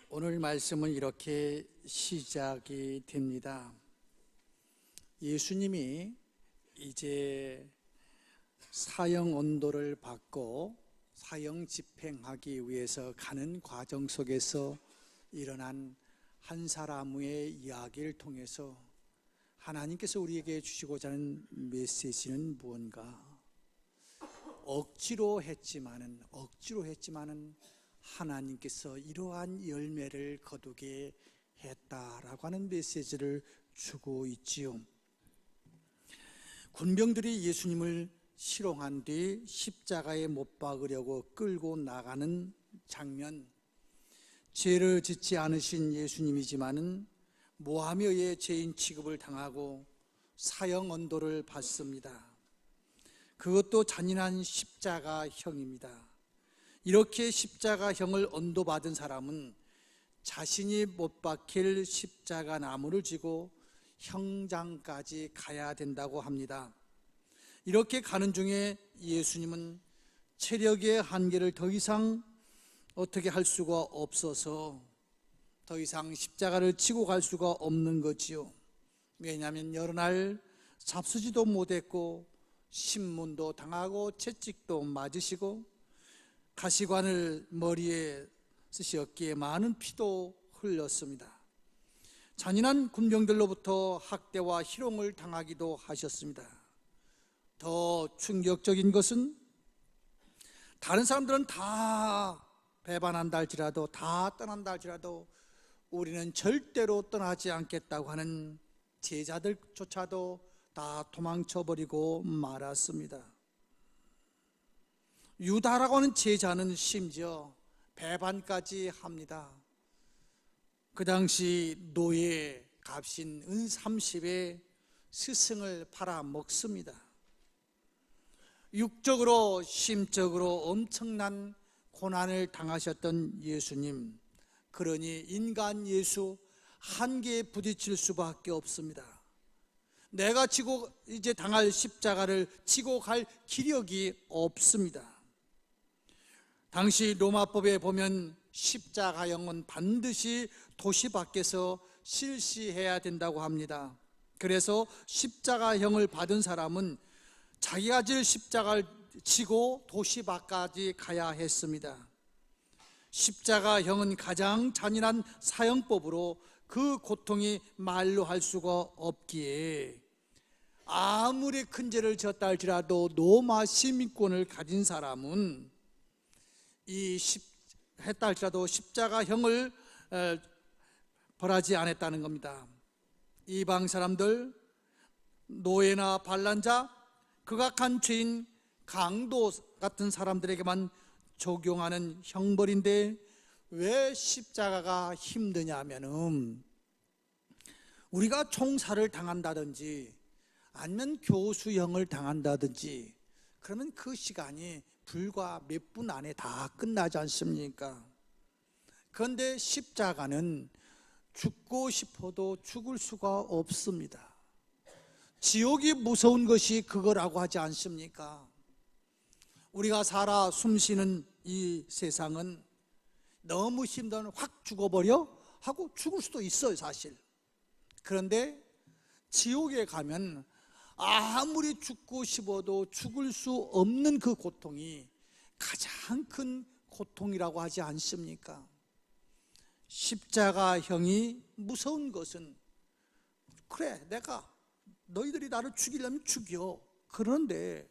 오늘 말씀은 이렇게 시작이 됩니다. 예수님이 이제 사형 언도를 받고 사형 집행하기 위해서 가는 과정 속에서 일어난 한 사람의 이야기를 통해서 하나님께서 우리에게 주시고자 하는 메시지는 무언가? 억지로 했지만은 하나님께서 이러한 열매를 거두게 했다라고 하는 메시지를 주고 있지요. 군병들이 예수님을 실용한 뒤 십자가에 못 박으려고 끌고 나가는 장면, 죄를 짓지 않으신 예수님이지만은 모함에 의해 죄인 취급을 당하고 사형 언도를 받습니다. 그것도 잔인한 십자가형입니다. 이렇게 십자가형을 언도받은 사람은 자신이 못 박힐 십자가 나무를 쥐고 형장까지 가야 된다고 합니다. 이렇게 가는 중에 예수님은 체력의 한계를 더 이상 어떻게 할 수가 없어서 더 이상 십자가를 지고 갈 수가 없는 거지요. 왜냐하면 여러 날 잡수지도 못했고 신문도 당하고 채찍도 맞으시고 가시관을 머리에 쓰셨기에 많은 피도 흘렸습니다. 잔인한 군병들로부터 학대와 희롱을 당하기도 하셨습니다. 더 충격적인 것은 다른 사람들은 다 배반한다 할지라도, 다 떠난다 할지라도 우리는 절대로 떠나지 않겠다고 하는 제자들조차도 다 도망쳐버리고 말았습니다. 유다라고 하는 제자는 심지어 배반까지 합니다. 그 당시 노예 값인 은 30에 스승을 팔아먹습니다. 육적으로 심적으로 엄청난 고난을 당하셨던 예수님, 그러니 인간 예수 한계에 부딪힐 수밖에 없습니다. 내가 지고 이제 당할 십자가를 지고 갈 기력이 없습니다. 당시 로마법에 보면 십자가형은 반드시 도시 밖에서 실시해야 된다고 합니다. 그래서 십자가형을 받은 사람은 자기가 질 십자가를 지고 도시 밖까지 가야 했습니다. 십자가형은 가장 잔인한 사형법으로 그 고통이 말로 할 수가 없기에 아무리 큰 죄를 졌다 할지라도 로마 시민권을 가진 사람은 했다 할지라도 십자가형을 벌하지 않았다는 겁니다. 이방 사람들, 노예나 반란자, 극악한 죄인, 강도 같은 사람들에게만 적용하는 형벌인데 왜 십자가가 힘드냐 하면은 우리가 총살을 당한다든지 아니면 교수형을 당한다든지 그러면 그 시간이 불과 몇 분 안에 다 끝나지 않습니까? 그런데 십자가는 죽고 싶어도 죽을 수가 없습니다. 지옥이 무서운 것이 그거라고 하지 않습니까? 우리가 살아 숨쉬는 이 세상은 너무 힘들면 확 죽어버려 하고 죽을 수도 있어요, 사실. 그런데 지옥에 가면 아무리 죽고 싶어도 죽을 수 없는 그 고통이 가장 큰 고통이라고 하지 않습니까? 십자가형이 무서운 것은 그래, 내가 너희들이 나를 죽이려면 죽여. 그런데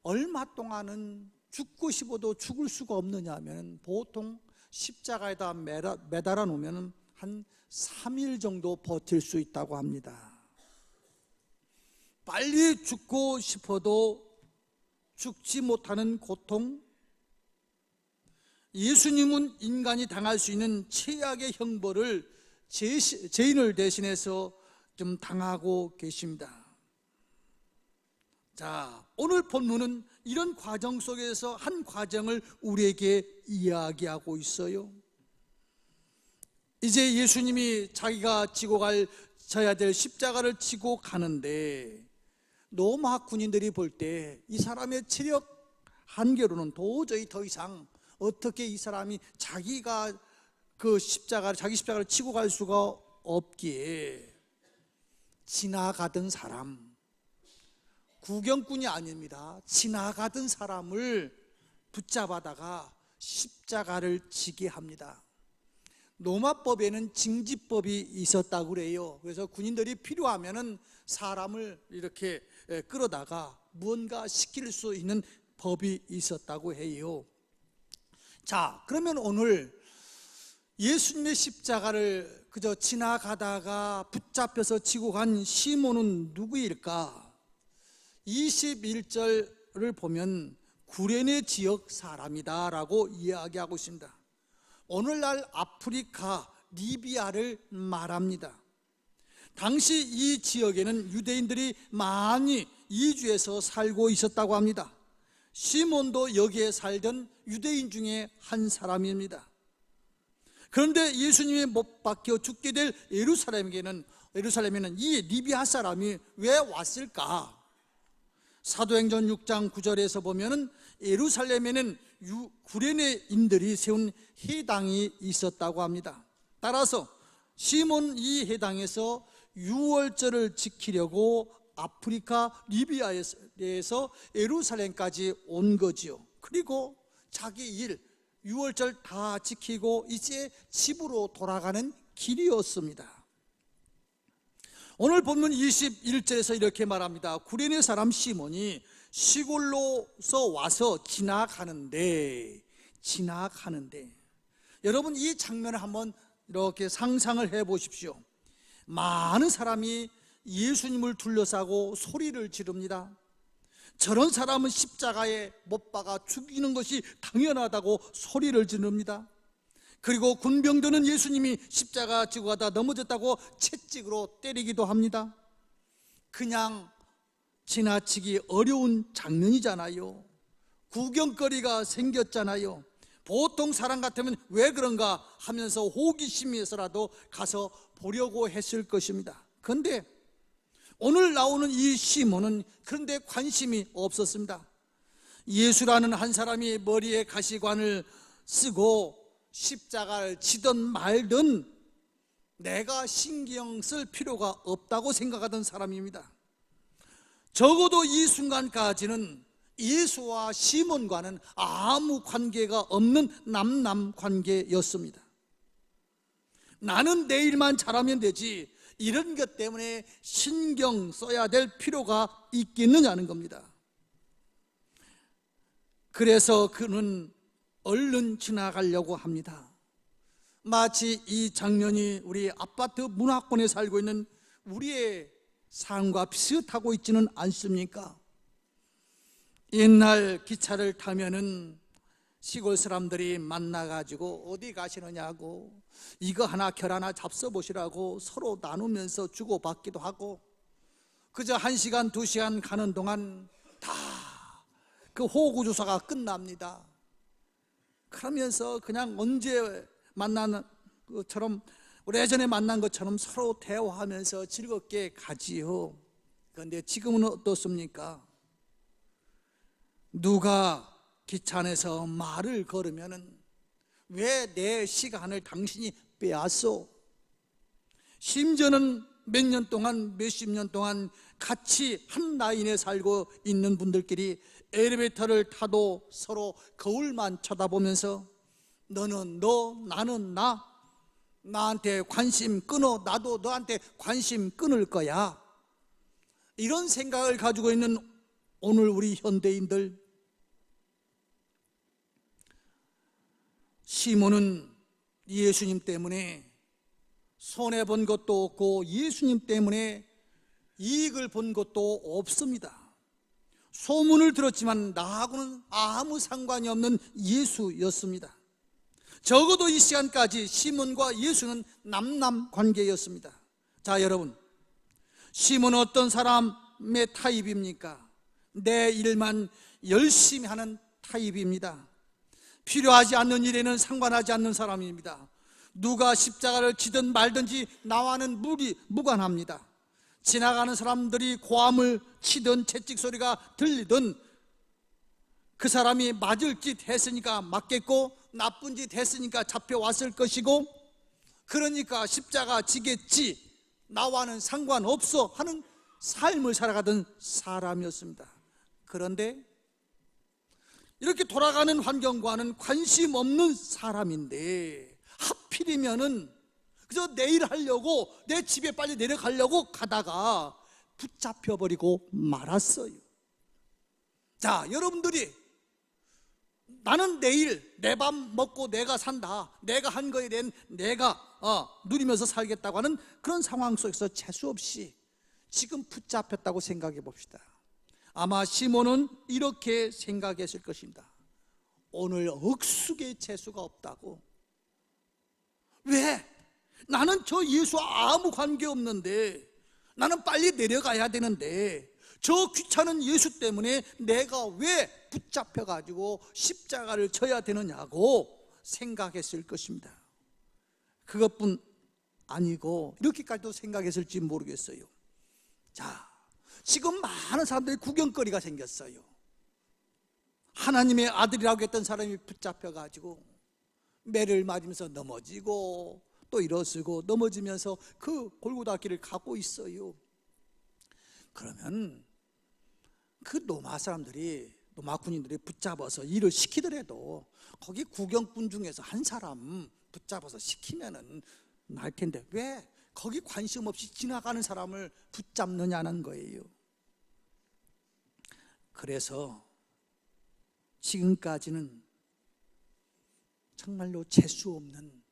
얼마 동안은 죽고 싶어도 죽을 수가 없느냐 하면 보통 십자가에다 매달아 놓으면 한 3일 정도 버틸 수 있다고 합니다. 빨리 죽고 싶어도 죽지 못하는 고통, 예수님은 인간이 당할 수 있는 최악의 형벌을 죄인을 대신해서 좀 당하고 계십니다. 자, 오늘 본문은 이런 과정 속에서 한 과정을 우리에게 이야기하고 있어요. 이제 예수님이 자기가 져야 될 십자가를 지고 가는데 로마 군인들이 볼 때 이 사람의 체력 한계로는 도저히 더 이상 어떻게 이 사람이 자기가 그 자기 십자가를 치고 갈 수가 없기에 지나가던 사람, 구경꾼이 아닙니다. 지나가던 사람을 붙잡아다가 십자가를 지게 합니다. 로마법에는 징지법이 있었다고 그래요. 그래서 군인들이 필요하면은 사람을 이렇게 끌어다가 무언가 시킬 수 있는 법이 있었다고 해요. 자, 그러면 오늘 예수님의 십자가를 그저 지나가다가 붙잡혀서 지고 간 시몬은 누구일까? 21절을 보면 구레네 지역 사람이다라고 이야기하고 있습니다. 오늘날 아프리카 리비아를 말합니다. 당시 이 지역에는 유대인들이 많이 이주해서 살고 있었다고 합니다. 시몬도 여기에 살던 유대인 중에 한 사람입니다. 그런데 예수님이 못 박혀 죽게 될 예루살렘에는 이 리비아 사람이 왜 왔을까? 사도행전 6장 9절에서 보면은 예루살렘에는 구레네인들이 세운 회당이 있었다고 합니다. 따라서 시몬 이 회당에서 유월절을 지키려고 아프리카 리비아에서 예루살렘까지 온 거지요. 그리고 자기 일 유월절 다 지키고 이제 집으로 돌아가는 길이었습니다. 오늘 본문 21절에서 이렇게 말합니다. 구레네 사람 시몬이 시골로서 와서 지나가는데 여러분 이 장면을 한번 이렇게 상상을 해 보십시오. 많은 사람이 예수님을 둘러싸고 소리를 지릅니다. 저런 사람은 십자가에 못 박아 죽이는 것이 당연하다고 소리를 지릅니다. 그리고 군병들은 예수님이 십자가 지고 가다 넘어졌다고 채찍으로 때리기도 합니다. 그냥 지나치기 어려운 장면이잖아요. 구경거리가 생겼잖아요. 보통 사람 같으면 왜 그런가 하면서 호기심에서라도 가서 보려고 했을 것입니다. 그런데 오늘 나오는 이 시몬은 그런데 관심이 없었습니다. 예수라는 한 사람이 머리에 가시관을 쓰고 십자가를 지든 말든 내가 신경 쓸 필요가 없다고 생각하던 사람입니다. 적어도 이 순간까지는 예수와 시몬과는 아무 관계가 없는 남남 관계였습니다. 나는 내 일만 잘하면 되지 이런 것 때문에 신경 써야 될 필요가 있겠느냐는 겁니다. 그래서 그는 얼른 지나가려고 합니다. 마치 이 장면이 우리 아파트 문화권에 살고 있는 우리의 삶과 비슷하고 있지는 않습니까? 옛날 기차를 타면은 시골 사람들이 만나가지고 어디 가시느냐고 이거 하나 결 하나 잡숴보시라고 서로 나누면서 주고받기도 하고 그저 1시간 2시간 가는 동안 다 그 호구조사가 끝납니다. 그러면서 그냥 언제 만나는 것처럼 우리 예전에 만난 것처럼 서로 대화하면서 즐겁게 가지요. 그런데 지금은 어떻습니까? 누가 기차 안에서 말을 걸으면은 왜 내 시간을 당신이 빼앗어? 심지어는 몇 년 동안 몇십 년 동안 같이 한 라인에 살고 있는 분들끼리 엘리베이터를 타도 서로 거울만 쳐다보면서 너는 너, 나는 나, 나한테 관심 끊어, 나도 너한테 관심 끊을 거야. 이런 생각을 가지고 있는 오늘 우리 현대인들, 시몬은 예수님 때문에 손해본 것도 없고 예수님 때문에 이익을 본 것도 없습니다. 소문을 들었지만 나하고는 아무 상관이 없는 예수였습니다. 적어도 이 시간까지 시몬과 예수는 남남 관계였습니다. 자, 여러분, 시몬은 어떤 사람의 타입입니까? 내 일만 열심히 하는 타입입니다. 필요하지 않는 일에는 상관하지 않는 사람입니다. 누가 십자가를 지든 말든지 나와는 무관합니다. 지나가는 사람들이 고함을 치든 채찍 소리가 들리든 그 사람이 맞을 짓 했으니까 맞겠고 나쁜 짓 했으니까 잡혀왔을 것이고, 그러니까 십자가 지겠지, 나와는 상관없어 하는 삶을 살아가던 사람이었습니다. 그런데 이렇게 돌아가는 환경과는 관심 없는 사람인데 하필이면은 그저 내일 하려고 내 집에 빨리 내려가려고 가다가 붙잡혀버리고 말았어요. 자, 여러분들이 나는 내일 내 밥 먹고 내가 산다, 내가 한 거에 대한 내가 누리면서 살겠다고 하는 그런 상황 속에서 재수없이 지금 붙잡혔다고 생각해 봅시다. 아마 시몬은 이렇게 생각했을 것입니다. 오늘 억숙의 재수가 없다고. 왜? 나는 저 예수와 아무 관계없는데, 나는 빨리 내려가야 되는데 저 귀찮은 예수 때문에 내가 왜 붙잡혀가지고 십자가를 져야 되느냐고 생각했을 것입니다. 그것뿐 아니고 이렇게까지도 생각했을지 모르겠어요. 자, 지금 많은 사람들이 구경거리가 생겼어요. 하나님의 아들이라고 했던 사람이 붙잡혀가지고 매를 맞으면서 넘어지고 또 일어서고 넘어지면서 그 골고다 길을 가고 있어요. 그러면 그 로마 사람들이, 로마 군인들이 붙잡아서 일을 시키더라도 거기 구경꾼 중에서 한 사람 붙잡아서 시키면은 날 텐데 왜 거기 관심 없이 지나가는 사람을 붙잡느냐는 거예요. 그래서 지금까지는 정말로 재수 없는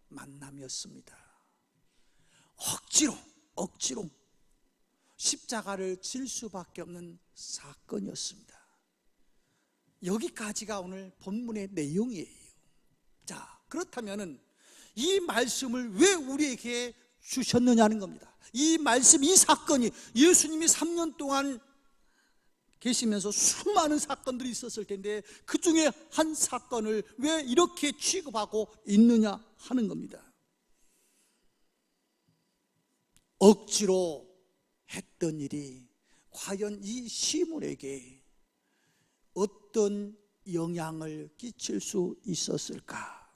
만남이었습니다. 억지로 십자가를 질 수밖에 없는 사건이었습니다. 여기까지가 오늘 본문의 내용이에요. 자, 그렇다면은 이 말씀을 왜 우리에게 주셨느냐는 겁니다. 이 말씀, 이 사건이 예수님이 3년 동안 계시면서 수많은 사건들이 있었을 텐데 그 중에 한 사건을 왜 이렇게 취급하고 있느냐 하는 겁니다. 억지로 했던 일이 과연 이 시몬에게 어떤 영향을 끼칠 수 있었을까?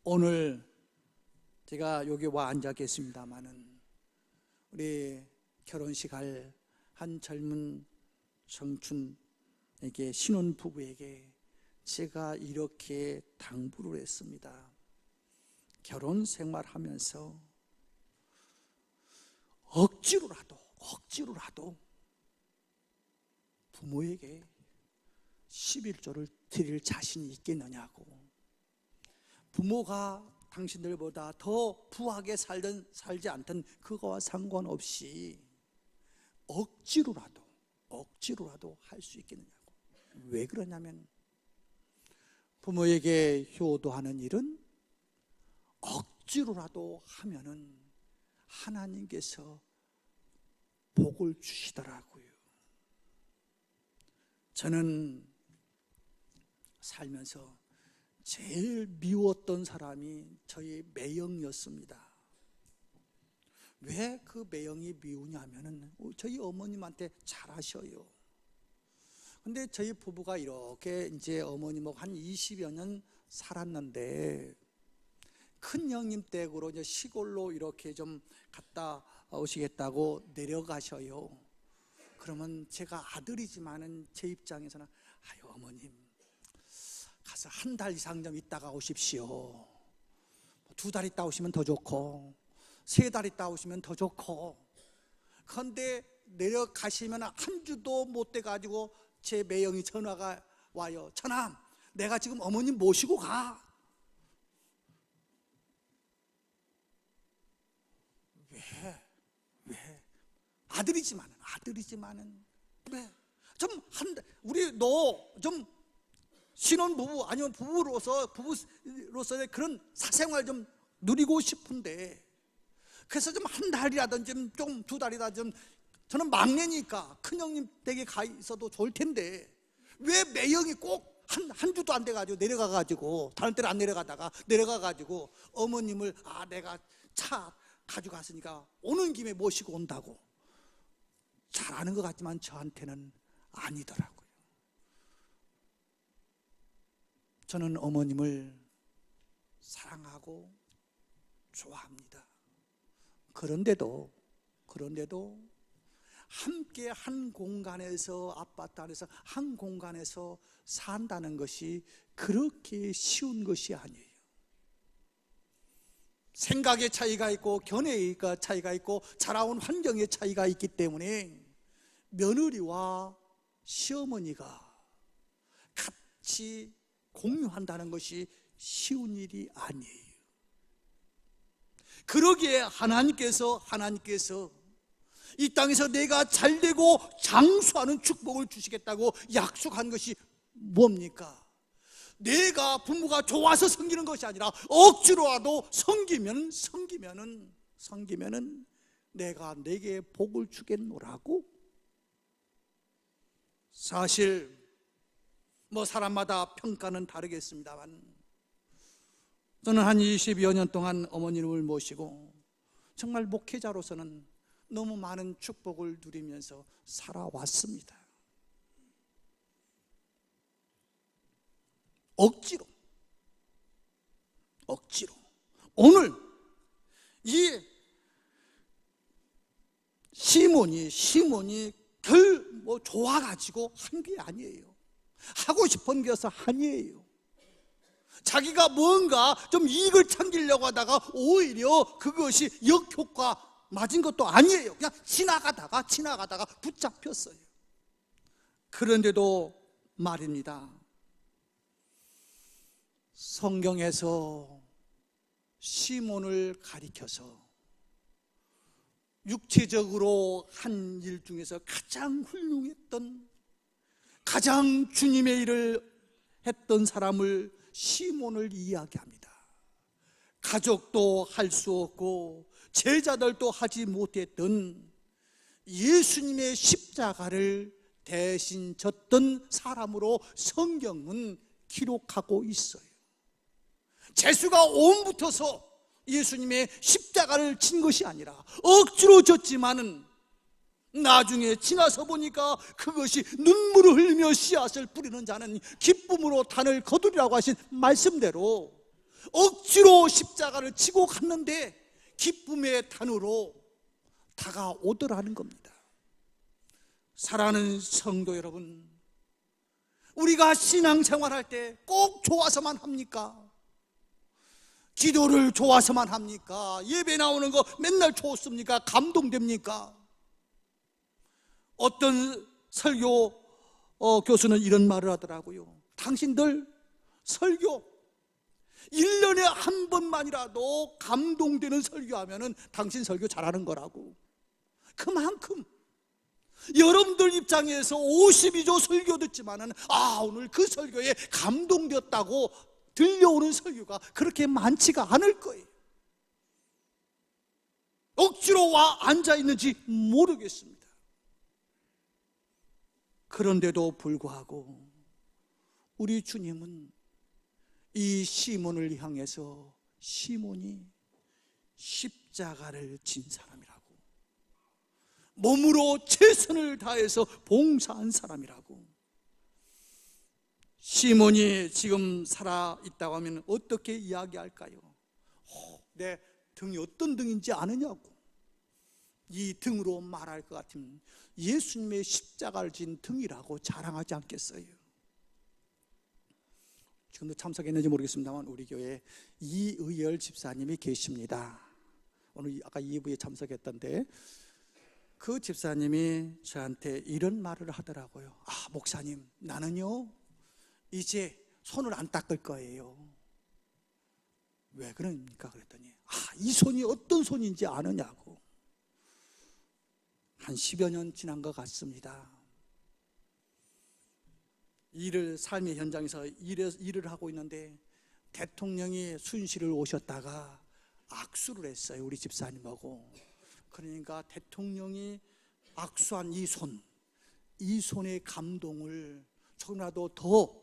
오늘 제가 여기 와 앉아 계십니다마는 우리 결혼식 할 한 젊은 청춘에게, 신혼부부에게 제가 이렇게 당부를 했습니다. 결혼 생활하면서 억지로라도 부모에게 11조를 드릴 자신이 있겠느냐고. 부모가 당신들보다 더 부하게 살지 않든 그거와 상관없이 억지로라도 할 수 있겠느냐고. 왜 그러냐면 부모에게 효도하는 일은 억지로라도 하면은 하나님께서 복을 주시더라고요. 저는 살면서 제일 미웠던 사람이 저희 매형이었습니다. 왜 그 매형이 미우냐면은 저희 어머님한테 잘하셔요. 근데 저희 부부가 이렇게 이제 어머님하고 한 20여 년 살았는데 큰 형님 댁으로 이제 시골로 이렇게 좀 갔다 오시겠다고 내려가셔요. 그러면 제가 아들이지만은 제 입장에서는 아유 어머님 가서 한 달 이상 좀 있다가 오십시오. 2달 있다 오시면 더 좋고 3달 있다 오시면 더 좋고. 그런데 내려가시면 한 주도 못 돼가지고 제 매형이 전화가 와요. 처남, 내가 지금 어머님 모시고 가. 왜? 아들이지만은 왜? 좀 우리 너 좀 신혼부부 아니면 부부로서의 그런 사생활 좀 누리고 싶은데, 그래서 좀 한 달이라든지 좀 2달이다 좀, 저는 막내니까 큰형님 댁에 가 있어도 좋을 텐데 왜 매형이 꼭 한 주도 안 돼가지고 내려가가지고, 다른 때는 안 내려가가지고 어머님을 내가 차 가지고 갔으니까 오는 김에 모시고 온다고. 잘 아는 것 같지만 저한테는 아니더라고요. 저는 어머님을 사랑하고 좋아합니다. 그런데도 함께 한 공간에서, 아파트 안에서 한 공간에서 산다는 것이 그렇게 쉬운 것이 아니에요. 생각의 차이가 있고 견해의 차이가 있고 자라온 환경의 차이가 있기 때문에 며느리와 시어머니가 같이 공유한다는 것이 쉬운 일이 아니에요. 그러기에 하나님께서 이 땅에서 내가 잘되고 장수하는 축복을 주시겠다고 약속한 것이 뭡니까? 내가 부모가 좋아서 섬기는 것이 아니라 억지로라도 섬기면은 내가 내게 복을 주겠노라고. 사실 사람마다 평가는 다르겠습니다만 저는 한 20여 년 동안 어머님을 모시고 정말 목회자로서는 너무 많은 축복을 누리면서 살아왔습니다. 억지로 오늘 이 시몬이 덜 좋아가지고 한 게 아니에요. 하고 싶은 게서 아니에요. 자기가 뭔가 좀 이익을 챙기려고 하다가 오히려 그것이 역효과 맞은 것도 아니에요. 그냥 지나가다가 붙잡혔어요. 그런데도 말입니다, 성경에서 시몬을 가리켜서 육체적으로 한 일 중에서 가장 훌륭했던, 가장 주님의 일을 했던 사람을, 시몬을 이야기합니다. 가족도 할 수 없고 제자들도 하지 못했던 예수님의 십자가를 대신 졌던 사람으로 성경은 기록하고 있어요. 재수가 온 붙어서 예수님의 십자가를 진 것이 아니라 억지로 졌지만은 나중에 지나서 보니까 그것이 눈물을 흘리며 씨앗을 뿌리는 자는 기쁨으로 단을 거두리라고 하신 말씀대로 억지로 십자가를 지고 갔는데 기쁨의 단으로 다가오더라는 겁니다. 사랑하는 성도 여러분, 우리가 신앙생활할 때 꼭 좋아서만 합니까? 기도를 좋아서만 합니까? 예배 나오는 거 맨날 좋습니까? 감동됩니까? 어떤 설교 교수는 이런 말을 하더라고요. 당신들 설교 1년에 한 번만이라도 감동되는 설교하면은 당신 설교 잘하는 거라고. 그만큼 여러분들 입장에서 52조 설교 듣지만은 오늘 그 설교에 감동되었다고 들려오는 설교가 그렇게 많지가 않을 거예요. 억지로 와 앉아있는지 모르겠습니다. 그런데도 불구하고 우리 주님은 이 시몬을 향해서 시몬이 십자가를 진 사람이라고, 몸으로 최선을 다해서 봉사한 사람이라고. 시몬이 지금 살아있다고 하면 어떻게 이야기할까요? 내 등이 어떤 등인지 아느냐고. 이 등으로 말할 것 같으면 예수님의 십자가를 진 등이라고 자랑하지 않겠어요? 지금도 참석했는지 모르겠습니다만 우리 교회에 이의열 집사님이 계십니다. 오늘 아까 2부에 참석했던데 그 집사님이 저한테 이런 말을 하더라고요. 목사님, 나는요 이제 손을 안 닦을 거예요. 왜 그럽니까? 그랬더니 이 손이 어떤 손인지 아느냐고. 한 10여 년 지난 것 같습니다. 삶의 현장에서 일을 하고 있는데 대통령이 순실을 오셨다가 악수를 했어요, 우리 집사님하고. 그러니까 대통령이 악수한 이 손의 감동을 조금이라도 더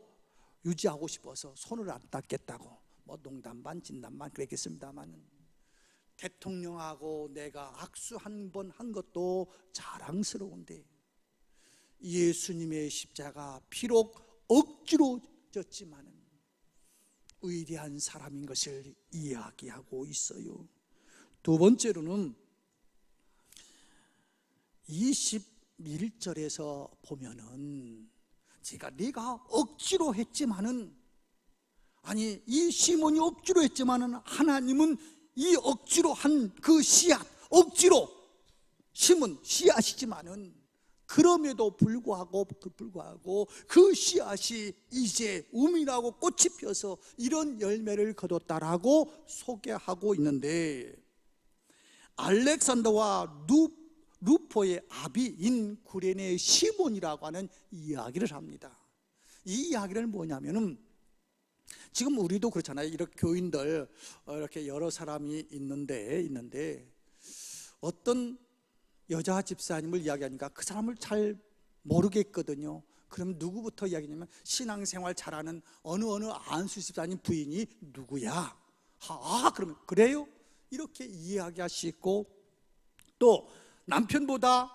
유지하고 싶어서 손을 안 닦겠다고, 농담 반 진담 반 그랬겠습니다만 대통령하고 내가 악수 한 번 한 것도 자랑스러운데 예수님의 십자가 비록 억지로 졌지만은 위대한 사람인 것을 이야기하고 있어요. 두 번째로는 21절에서 보면은 제가 네가 억지로 했지만은, 아니 이 시몬이 억지로 했지만은 하나님은 이 억지로 한 그 씨앗, 억지로 심은 씨앗이지만은 그럼에도 불구하고 그 씨앗이 이제 우미나고 꽃이 펴서 이런 열매를 거뒀다라고 소개하고 있는데, 알렉산더와 루포의 아비인 구레네 시몬이라고 하는 이야기를 합니다. 이 이야기를 뭐냐면은, 지금 우리도 그렇잖아요. 이렇게 교인들 이렇게 여러 사람이 있는데 어떤 여자 집사님을 이야기하니까 그 사람을 잘 모르겠거든요. 그럼 누구부터 이야기냐면, 신앙생활 잘하는 어느 안수 집사님 부인이 누구야? 그러면 그래요? 이렇게 이야기하시고, 또 남편보다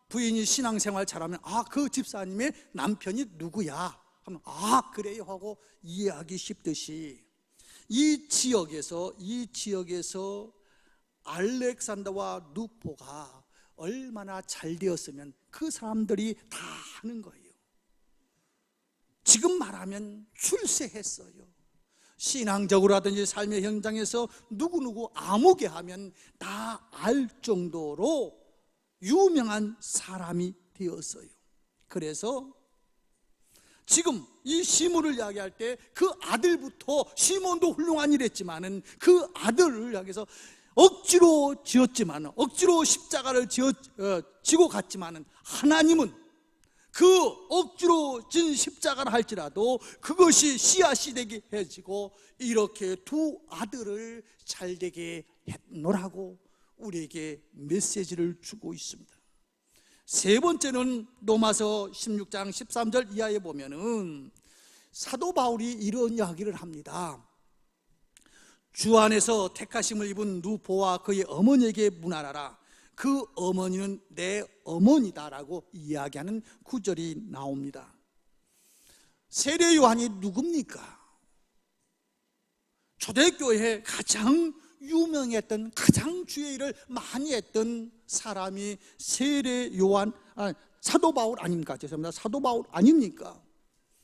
부인이 신앙생활 잘하면 그 집사님의 남편이 누구야? 하면 그래요 하고 이해하기 쉽듯이, 이 지역에서 알렉산더와 루포가 얼마나 잘 되었으면 그 사람들이 다 하는 거예요. 지금 말하면 출세했어요. 신앙적으로 하든지 삶의 현장에서 누구누구 아무개 하면 다 알 정도로 유명한 사람이 되었어요. 그래서 지금 이 시몬을 이야기할 때 그 아들부터, 시몬도 훌륭한 일 했지만은 그 아들을 향해서 억지로 지었지만, 억지로 십자가를 지고 갔지만은, 하나님은 그 억지로 진 십자가를 할지라도 그것이 씨앗이 되게 해지고 이렇게 두 아들을 잘 되게 했노라고 우리에게 메시지를 주고 있습니다. 세 번째는 로마서 16장 13절 이하에 보면은 사도 바울이 이런 이야기를 합니다. 주 안에서 택하심을 입은 루포와 그의 어머니에게 문안하라. 그 어머니는 내 어머니다라고 이야기하는 구절이 나옵니다. 세례 요한이 누굽니까? 초대교회에 가장 유명했던, 가장 주의 일을 많이 했던 사람이 세례 요한, 사도 바울 아닙니까? 죄송합니다. 사도 바울 아닙니까?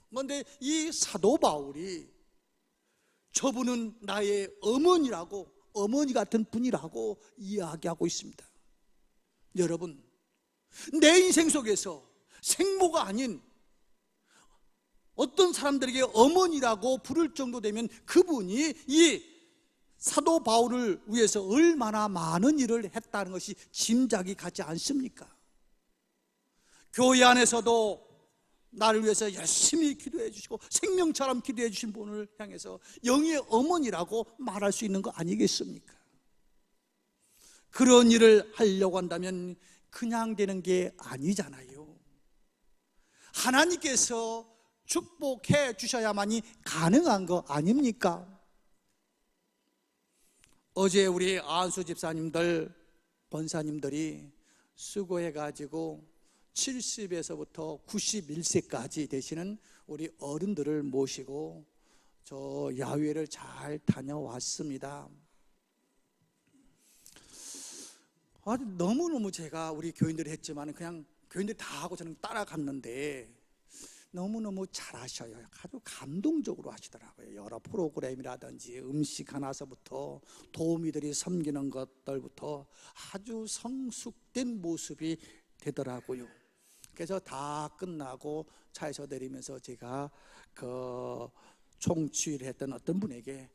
그런데 이 사도 바울이 저분은 나의 어머니라고, 어머니 같은 분이라고 이야기하고 있습니다. 여러분, 내 인생 속에서 생모가 아닌 어떤 사람들에게 어머니라고 부를 정도 되면 그분이 이 사도 바울을 위해서 얼마나 많은 일을 했다는 것이 짐작이 가지 않습니까? 교회 안에서도 나를 위해서 열심히 기도해 주시고 생명처럼 기도해 주신 분을 향해서 영의 어머니라고 말할 수 있는 거 아니겠습니까? 그런 일을 하려고 한다면 그냥 되는 게 아니잖아요. 하나님께서 축복해 주셔야만이 가능한 거 아닙니까? 어제 우리 안수 집사님들, 권사님들이 수고해가지고 70에서부터 91세까지 되시는 우리 어른들을 모시고 저 야외를 잘 다녀왔습니다. 너무너무 제가 우리 교인들이 했지만 그냥 교인들이 다 하고 저는 따라갔는데 너무너무 잘하셔요. 아주 감동적으로 하시더라고요. 여러 프로그램이라든지 음식 하나서부터 도우미들이 섬기는 것들부터 아주 성숙된 모습이 되더라고요. 그래서 다 끝나고 차에서 내리면서 제가 그 총취를 했던 어떤 분에게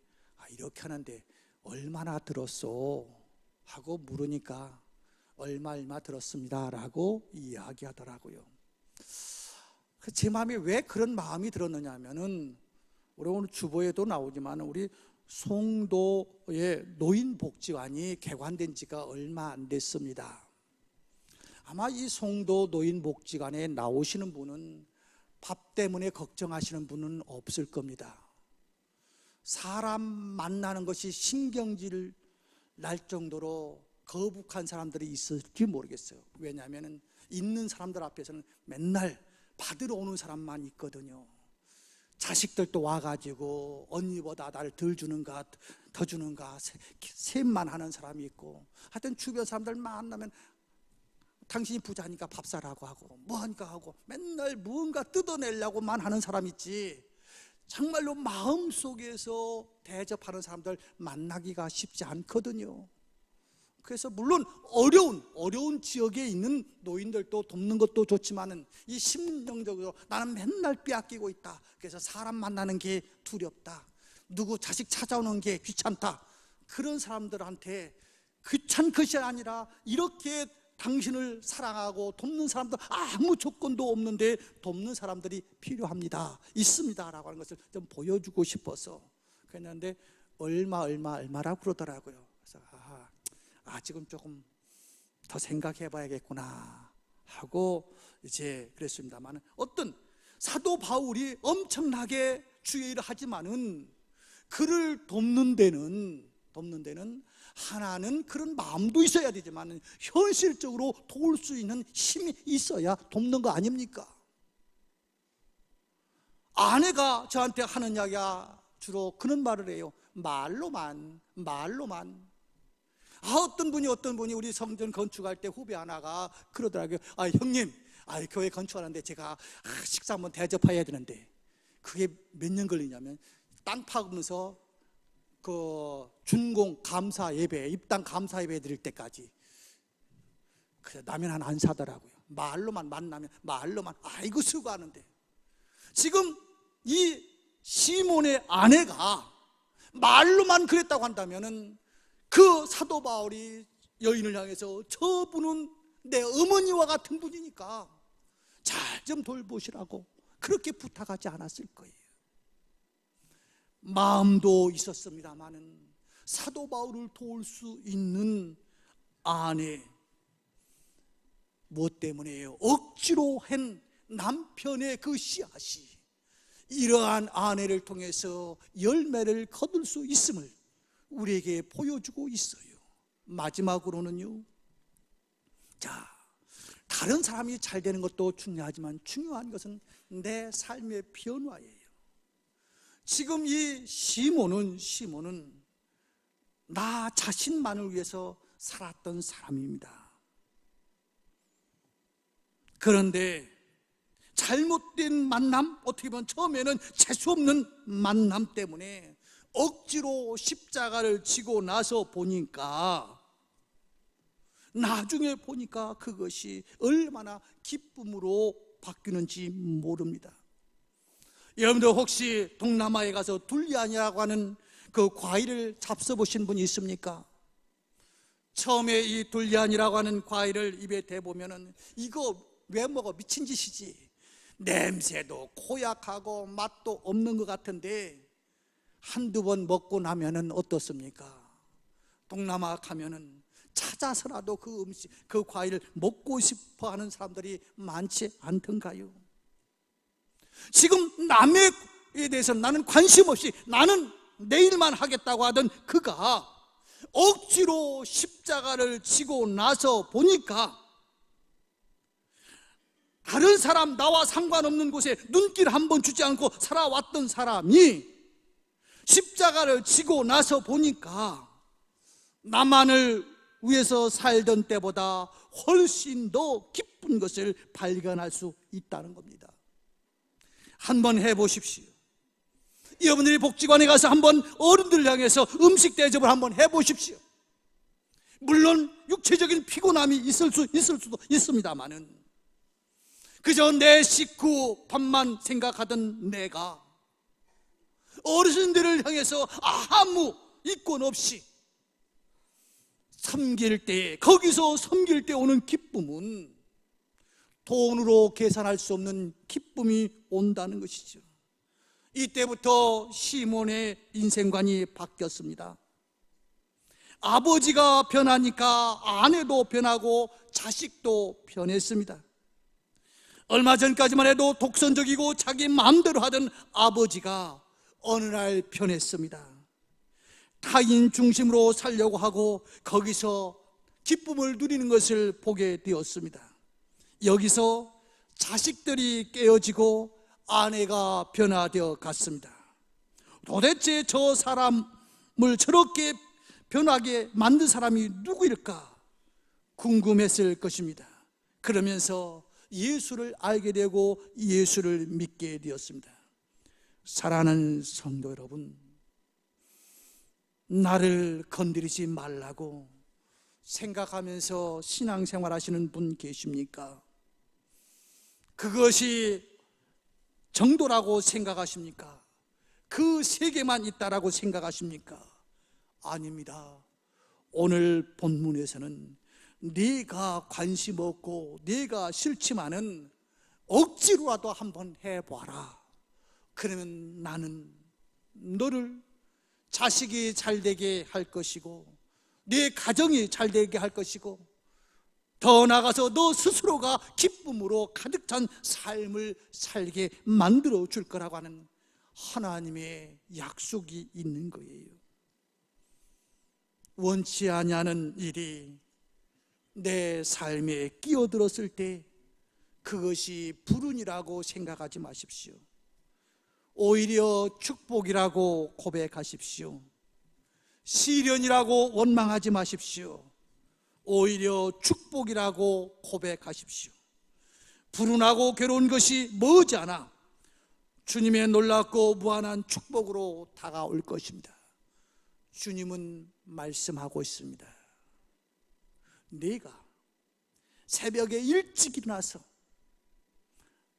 이렇게 하는데 얼마나 들었어? 하고 물으니까 얼마 들었습니다 라고 이야기하더라고요. 제 마음이 왜 그런 마음이 들었느냐 하면은, 우리 오늘 주보에도 나오지만 우리 송도의 노인복지관이 개관된 지가 얼마 안 됐습니다. 아마 이 송도 노인복지관에 나오시는 분은 밥 때문에 걱정하시는 분은 없을 겁니다. 사람 만나는 것이 신경질 날 정도로 거북한 사람들이 있을지 모르겠어요. 왜냐하면 있는 사람들 앞에서는 맨날 받으러 오는 사람만 있거든요. 자식들도 와가지고 언니보다 나를 덜 주는가 더 주는가 셈만 하는 사람이 있고, 하여튼 주변 사람들 만나면 당신이 부자니까 밥 사라고 하고 뭐 하니까 하고 맨날 무언가 뜯어내려고만 하는 사람 있지, 정말로 마음속에서 대접하는 사람들 만나기가 쉽지 않거든요. 그래서 물론 어려운 지역에 있는 노인들도 돕는 것도 좋지만은 이 심령적으로 나는 맨날 빼앗기고 있다, 그래서 사람 만나는 게 두렵다, 누구 자식 찾아오는 게 귀찮다, 그런 사람들한테 귀찮은 것이 아니라 이렇게 당신을 사랑하고 돕는 사람들 아무 조건도 없는데 돕는 사람들이 필요합니다, 있습니다 라고 하는 것을 좀 보여주고 싶어서 그랬는데, 얼마라고 그러더라고요. 그래서 아직은 조금 더 생각해 봐야겠구나 하고 이제 그랬습니다만, 어떤 사도 바울이 엄청나게 주의 일을 하지만은 그를 돕는 데는 하나는 그런 마음도 있어야 되지만 현실적으로 도울 수 있는 힘이 있어야 돕는 거 아닙니까? 아내가 저한테 하는 이야기가 주로 그런 말을 해요. 말로만. 어떤 분이 우리 성전 건축할 때 후배 하나가 그러더라고요. 형님, 교회 건축하는데 제가 식사 한번 대접해야 되는데 그게 몇 년 걸리냐면, 땅 파면서 그 준공 감사 예배, 입당 감사 예배 드릴 때까지 그래 라면 하나 안 사더라고요. 말로만 만나면 말로만 아이고 수고하는데, 지금 이 시몬의 아내가 말로만 그랬다고 한다면은 그 사도 바울이 여인을 향해서 저분은 내 어머니와 같은 분이니까 잘 좀 돌보시라고 그렇게 부탁하지 않았을 거예요. 마음도 있었습니다마는 사도 바울을 도울 수 있는 아내, 무엇 때문에요? 억지로 한 남편의 그 씨앗이 이러한 아내를 통해서 열매를 거둘 수 있음을 우리에게 보여주고 있어요. 마지막으로는요, 자, 다른 사람이 잘 되는 것도 중요하지만 중요한 것은 내 삶의 변화예요. 지금 이 시몬은 나 자신만을 위해서 살았던 사람입니다. 그런데 잘못된 만남, 어떻게 보면 처음에는 재수없는 만남 때문에 억지로 십자가를 지고 나서 보니까, 나중에 보니까 그것이 얼마나 기쁨으로 바뀌는지 모릅니다. 여러분들 혹시 동남아에 가서 둘리안이라고 하는 그 과일을 잡숴보신 분이 있습니까? 처음에 이 둘리안이라고 하는 과일을 입에 대보면은 이거 왜 먹어? 미친 짓이지. 냄새도 고약하고 맛도 없는 것 같은데 한두 번 먹고 나면은 어떻습니까? 동남아 가면은 찾아서라도 그 음식, 그 과일을 먹고 싶어 하는 사람들이 많지 않던가요? 지금 남에 대해서 나는 관심 없이 나는 내 일만 하겠다고 하던 그가 억지로 십자가를 지고 나서 보니까 다른 사람, 나와 상관없는 곳에 눈길 한 번 주지 않고 살아왔던 사람이 십자가를 지고 나서 보니까 나만을 위해서 살던 때보다 훨씬 더 기쁜 것을 발견할 수 있다는 겁니다. 한번 해보십시오. 여러분들이 복지관에 가서 한번 어른들 향해서 음식 대접을 한번 해보십시오. 물론 육체적인 피곤함이 있을 수도 있습니다만은 그저 내 식구 밥만 생각하던 내가 어르신들을 향해서 아무 이권 없이 섬길 때, 거기서 섬길 때 오는 기쁨은 돈으로 계산할 수 없는 기쁨이 온다는 것이죠. 이때부터 시몬의 인생관이 바뀌었습니다. 아버지가 변하니까 아내도 변하고 자식도 변했습니다. 얼마 전까지만 해도 독선적이고 자기 마음대로 하던 아버지가 어느 날 변했습니다. 타인 중심으로 살려고 하고 거기서 기쁨을 누리는 것을 보게 되었습니다. 여기서 자식들이 깨어지고 아내가 변화되어 갔습니다. 도대체 저 사람을 저렇게 변하게 만든 사람이 누구일까 궁금했을 것입니다. 그러면서 예수를 알게 되고 예수를 믿게 되었습니다. 사랑하는 성도 여러분, 나를 건드리지 말라고 생각하면서 신앙생활 하시는 분 계십니까? 그것이 정도라고 생각하십니까? 그 세계만 있다라고 생각하십니까? 아닙니다. 오늘 본문에서는 네가 관심 없고 네가 싫지만은 억지로라도 한번 해봐라. 그러면 나는 너를 자식이 잘되게 할 것이고 네 가정이 잘되게 할 것이고 더 나아가서 너 스스로가 기쁨으로 가득 찬 삶을 살게 만들어 줄 거라고 하는 하나님의 약속이 있는 거예요. 원치 아니하는 일이 내 삶에 끼어들었을 때 그것이 불운이라고 생각하지 마십시오. 오히려 축복이라고 고백하십시오. 시련이라고 원망하지 마십시오. 오히려 축복이라고 고백하십시오. 불운하고 괴로운 것이 머지않아 주님의 놀랍고 무한한 축복으로 다가올 것입니다. 주님은 말씀하고 있습니다. 네가 새벽에 일찍 일어나서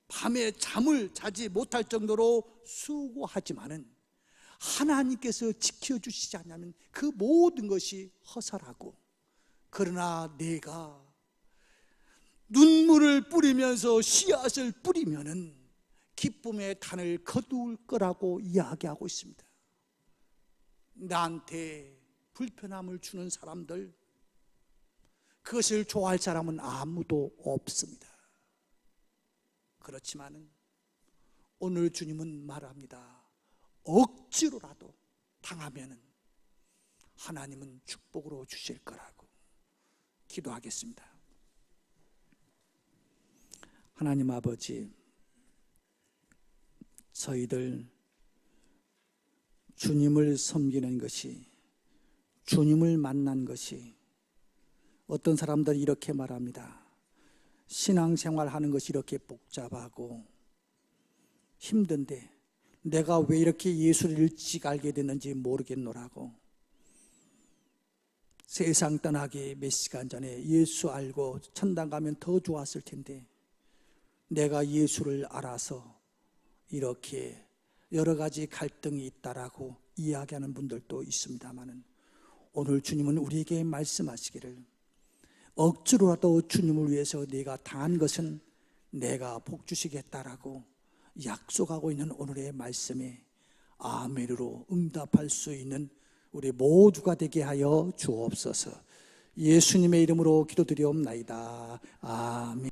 밤에 잠을 자지 못할 정도로 수고하지만은 하나님께서 지켜주시지 않으면 그 모든 것이 허사라고, 그러나 내가 눈물을 뿌리면서 씨앗을 뿌리면은 기쁨의 단을 거둘 거라고 이야기하고 있습니다. 나한테 불편함을 주는 사람들, 그것을 좋아할 사람은 아무도 없습니다. 그렇지만 오늘 주님은 말합니다. 억지로라도 당하면 하나님은 축복으로 주실 거라고. 기도하겠습니다. 하나님 아버지, 저희들 주님을 섬기는 것이, 주님을 만난 것이, 어떤 사람들이 이렇게 말합니다. 신앙생활 하는 것이 이렇게 복잡하고 힘든데 내가 왜 이렇게 예수를 일찍 알게 됐는지 모르겠노라고. 세상 떠나기 몇 시간 전에 예수 알고 천당 가면 더 좋았을 텐데 내가 예수를 알아서 이렇게 여러 가지 갈등이 있다라고 이야기하는 분들도 있습니다만, 오늘 주님은 우리에게 말씀하시기를 억지로라도 주님을 위해서 네가 당한 것은 내가 복 주시겠다라고 약속하고 있는 오늘의 말씀에 아멘으로 응답할 수 있는 우리 모두가 되게 하여 주옵소서. 예수님의 이름으로 기도드리옵나이다. 아멘.